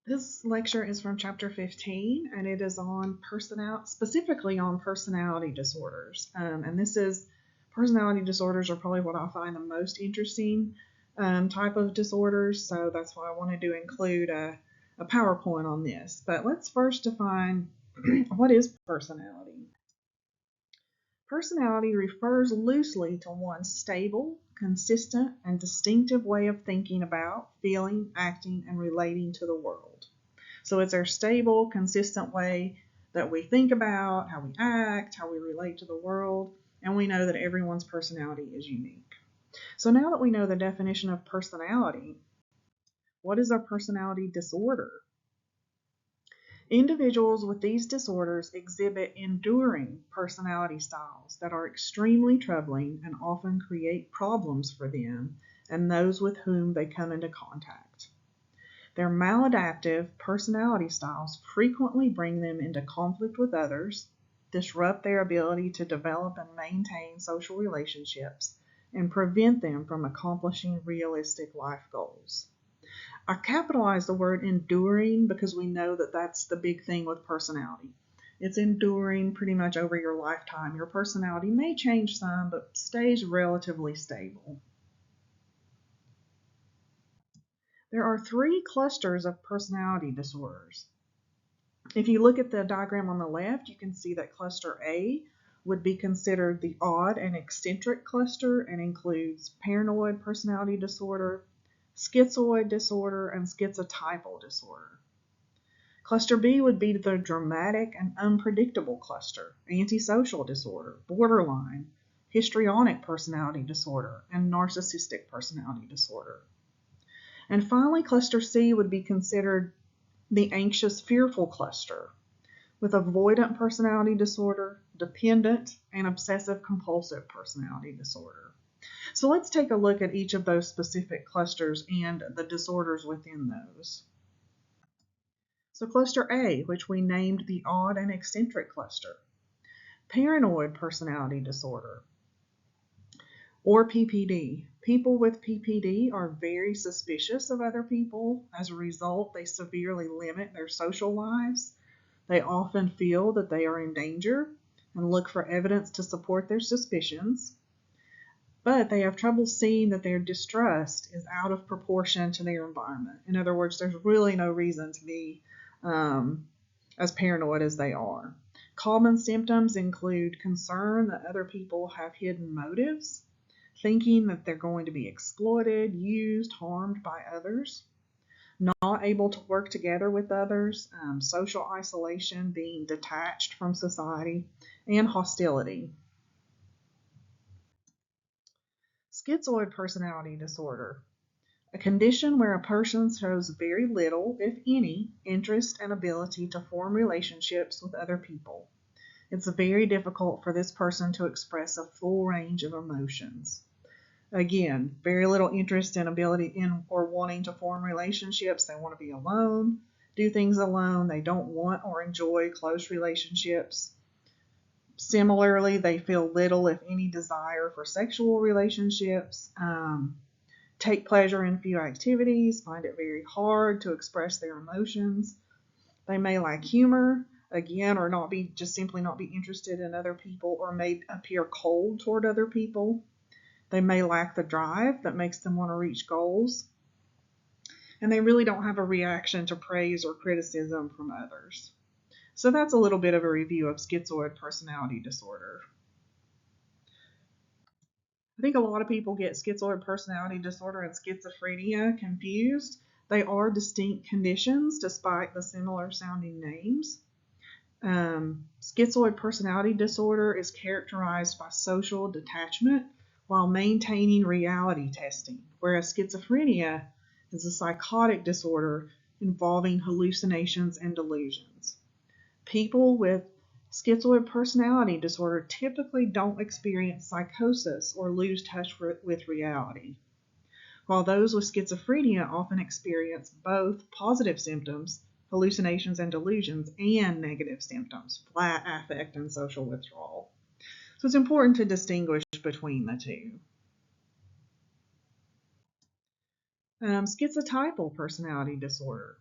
This lecture is from chapter 15, and it is on specifically on personality disorders. And this is personality disorders are probably what I find the most interesting type of disorders. So that's why I wanted to include a PowerPoint on this. But let's first define what is personality. Personality refers loosely to one's stable, consistent, and distinctive way of thinking about, feeling, acting, and relating to the world. So it's our stable, consistent way that we think about, how we act, how we relate to the world, and we know that everyone's personality is unique. So now that we know the definition of personality, what is a personality disorder? Individuals with these disorders exhibit enduring personality styles that are extremely troubling and often create problems for them and those with whom they come into contact. Their maladaptive personality styles frequently bring them into conflict with others, disrupt their ability to develop and maintain social relationships, and prevent them from accomplishing realistic life goals. I capitalize the word enduring because we know that that's the big thing with personality. It's enduring pretty much over your lifetime. Your personality may change some, but stays relatively stable. There are 3 clusters of personality disorders. If you look at the diagram on the left, you can see that cluster A would be considered the odd and eccentric cluster and includes paranoid personality disorder, schizoid disorder, and schizotypal disorder. Cluster B would be the dramatic and unpredictable cluster, antisocial disorder, borderline, histrionic personality disorder, and narcissistic personality disorder. And finally, cluster C would be considered the anxious, fearful cluster, with avoidant personality disorder, dependent, and obsessive compulsive personality disorder. So let's take a look at each of those specific clusters and the disorders within those. So cluster A, which we named the odd and eccentric cluster. Paranoid personality disorder, or PPD. People with PPD are very suspicious of other people. As a result, they severely limit their social lives. They often feel that they are in danger and look for evidence to support their suspicions. But they have trouble seeing that their distrust is out of proportion to their environment. In other words, there's really no reason to be as paranoid as they are. Common symptoms include concern that other people have hidden motives, thinking that they're going to be exploited, used, harmed by others, not able to work together with others, social isolation, being detached from society, and hostility. Schizoid personality disorder, a condition where a person shows very little, if any, interest and ability to form relationships with other people. It's very difficult for this person to express a full range of emotions. Again, very little interest and ability in or wanting to form relationships. They want to be alone, do things alone. They don't want or enjoy close relationships. Similarly, they feel little, if any, desire for sexual relationships, take pleasure in few activities, find it very hard to express their emotions. They may lack humor, again, or simply not be interested in other people, or may appear cold toward other people. They may lack the drive that makes them want to reach goals. And they really don't have a reaction to praise or criticism from others. So that's a little bit of a review of schizoid personality disorder. I think a lot of people get schizoid personality disorder and schizophrenia confused. They are distinct conditions despite the similar sounding names. Schizoid personality disorder is characterized by social detachment while maintaining reality testing, whereas schizophrenia is a psychotic disorder involving hallucinations and delusions. People with schizoid personality disorder typically don't experience psychosis or lose touch with reality, while those with schizophrenia often experience both positive symptoms, hallucinations and delusions, and negative symptoms, flat affect and social withdrawal. So it's important to distinguish between the two. Schizotypal personality disorder.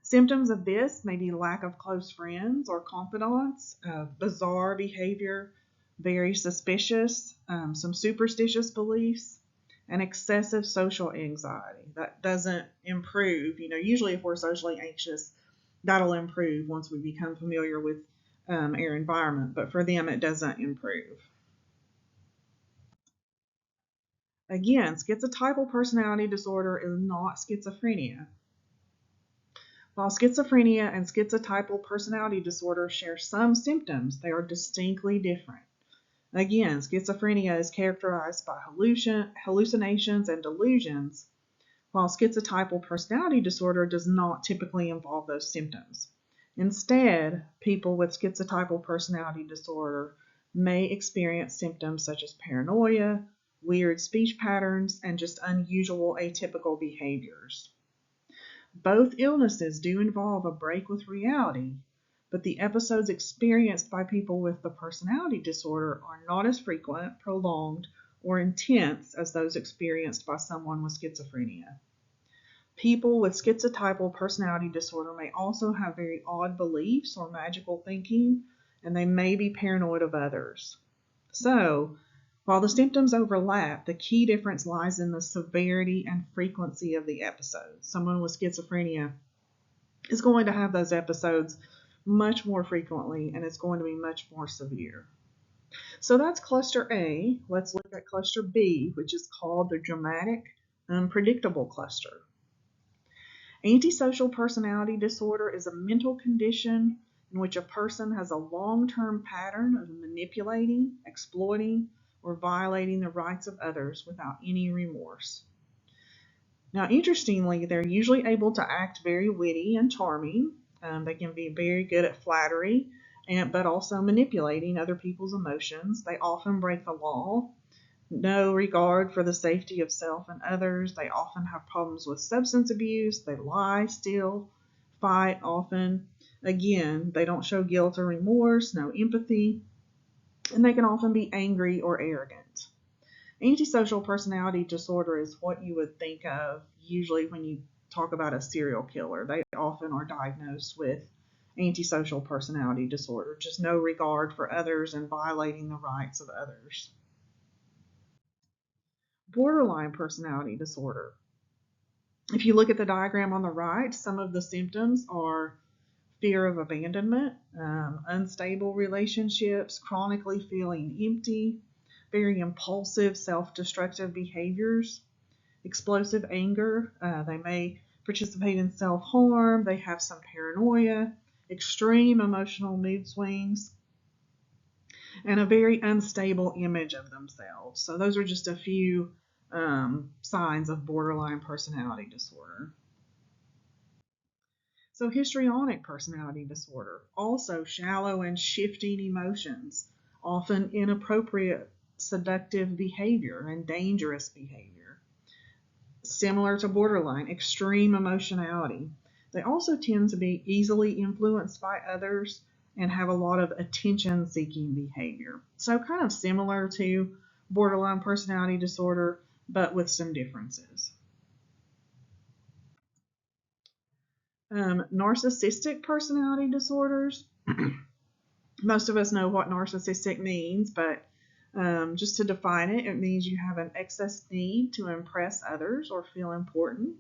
Symptoms of this may be lack of close friends or confidants, bizarre behavior, very suspicious, some superstitious beliefs, and excessive social anxiety. That doesn't improve. Usually if we're socially anxious, that'll improve once we become familiar with our environment, but for them it doesn't improve. Again, schizotypal personality disorder is not schizophrenia. While schizophrenia and schizotypal personality disorder share some symptoms, they are distinctly different. Again, schizophrenia is characterized by hallucinations and delusions, while schizotypal personality disorder does not typically involve those symptoms. Instead, people with schizotypal personality disorder may experience symptoms such as paranoia, weird speech patterns, and just unusual atypical behaviors. Both illnesses do involve a break with reality, but the episodes experienced by people with the personality disorder are not as frequent, prolonged, or intense as those experienced by someone with schizophrenia. People with schizotypal personality disorder may also have very odd beliefs or magical thinking, and they may be paranoid of others. So, while the symptoms overlap, the key difference lies in the severity and frequency of the episodes. Someone with schizophrenia is going to have those episodes much more frequently, and it's going to be much more severe. So that's cluster A. Let's look at cluster B, which is called the dramatic, unpredictable cluster. Antisocial personality disorder is a mental condition in which a person has a long-term pattern of manipulating, exploiting, or violating the rights of others without any remorse. Now, interestingly, they're usually able to act very witty and charming. They can be very good at flattery, but also manipulating other people's emotions. They often break the law, no regard for the safety of self and others. They often have problems with substance abuse. They lie, steal, fight often. Again, they don't show guilt or remorse, no empathy, and they can often be angry or arrogant. Antisocial personality disorder is what you would think of usually when you talk about a serial killer. They often are diagnosed with antisocial personality disorder, just no regard for others and violating the rights of others. Borderline personality disorder. If you look at the diagram on the right, some of the symptoms are fear of abandonment, unstable relationships, chronically feeling empty, very impulsive, self-destructive behaviors, explosive anger. They may participate in self-harm. They have some paranoia, extreme emotional mood swings, and a very unstable image of themselves. So those are just a few signs of borderline personality disorder. So histrionic personality disorder, also shallow and shifting emotions, often inappropriate seductive behavior and dangerous behavior. Similar to borderline, extreme emotionality. They also tend to be easily influenced by others and have a lot of attention seeking behavior. So, kind of similar to borderline personality disorder, but with some differences. Narcissistic personality disorders. Most of us know what narcissistic means, but just to define it, it means you have an excess need to impress others or feel important.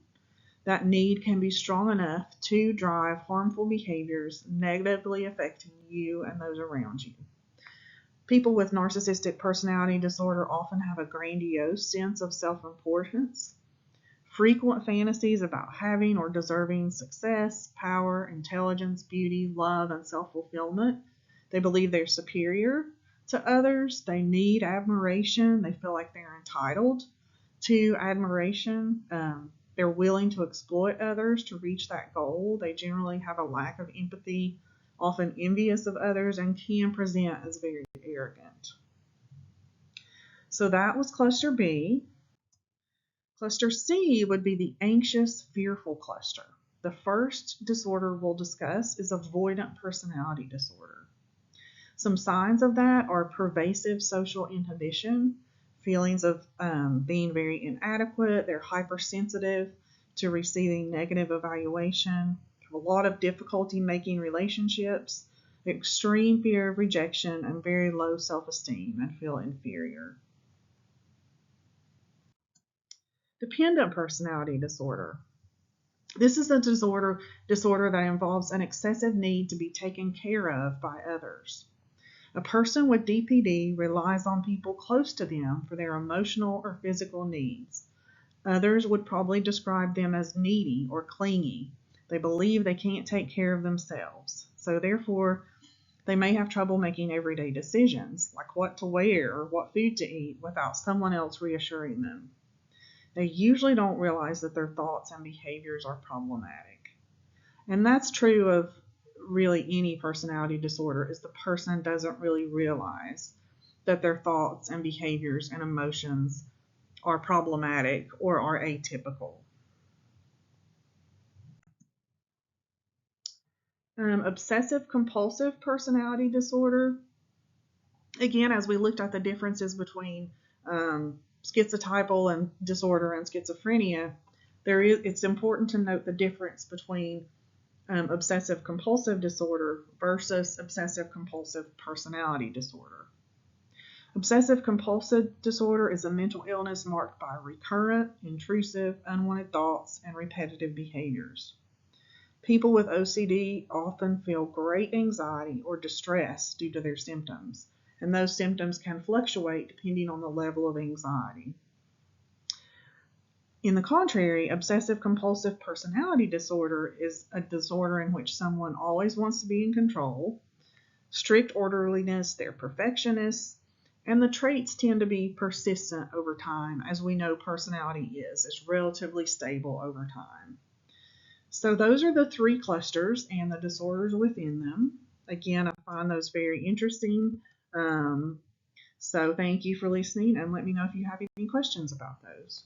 That need can be strong enough to drive harmful behaviors, negatively affecting you and those around you. People with narcissistic personality disorder often have a grandiose sense of self-importance, frequent fantasies about having or deserving success, power, intelligence, beauty, love, and self-fulfillment. They believe they're superior to others. They need admiration. They feel like they're entitled to admiration. They're willing to exploit others to reach that goal. They generally have a lack of empathy, often envious of others, and can present as very arrogant. So that was cluster B. Cluster C would be the anxious, fearful cluster. The first disorder we'll discuss is avoidant personality disorder. Some signs of that are pervasive social inhibition, feelings of being very inadequate. They're hypersensitive to receiving negative evaluation, have a lot of difficulty making relationships, extreme fear of rejection, and very low self-esteem and feel inferior. Dependent personality disorder. This is a disorder that involves an excessive need to be taken care of by others. A person with DPD relies on people close to them for their emotional or physical needs. Others would probably describe them as needy or clingy. They believe they can't take care of themselves. So therefore, they may have trouble making everyday decisions, like what to wear or what food to eat, without someone else reassuring them. They usually don't realize that their thoughts and behaviors are problematic. And that's true of really any personality disorder, is the person doesn't really realize that their thoughts and behaviors and emotions are problematic or are atypical. Obsessive compulsive personality disorder. Again, as we looked at the differences between schizotypal and disorder and schizophrenia, it's important to note the difference between obsessive compulsive disorder versus obsessive compulsive personality disorder. Obsessive compulsive disorder is a mental illness marked by recurrent, intrusive, unwanted thoughts and repetitive behaviors. People with OCD often feel great anxiety or distress due to their symptoms, and those symptoms can fluctuate depending on the level of anxiety. In the contrary, obsessive compulsive personality disorder is a disorder in which someone always wants to be in control, strict orderliness, they're perfectionists, and the traits tend to be persistent over time. As we know, personality it's relatively stable over time. So those are the three clusters and the disorders within them. Again, I find those very interesting. So thank you for listening, and let me know if you have any questions about those.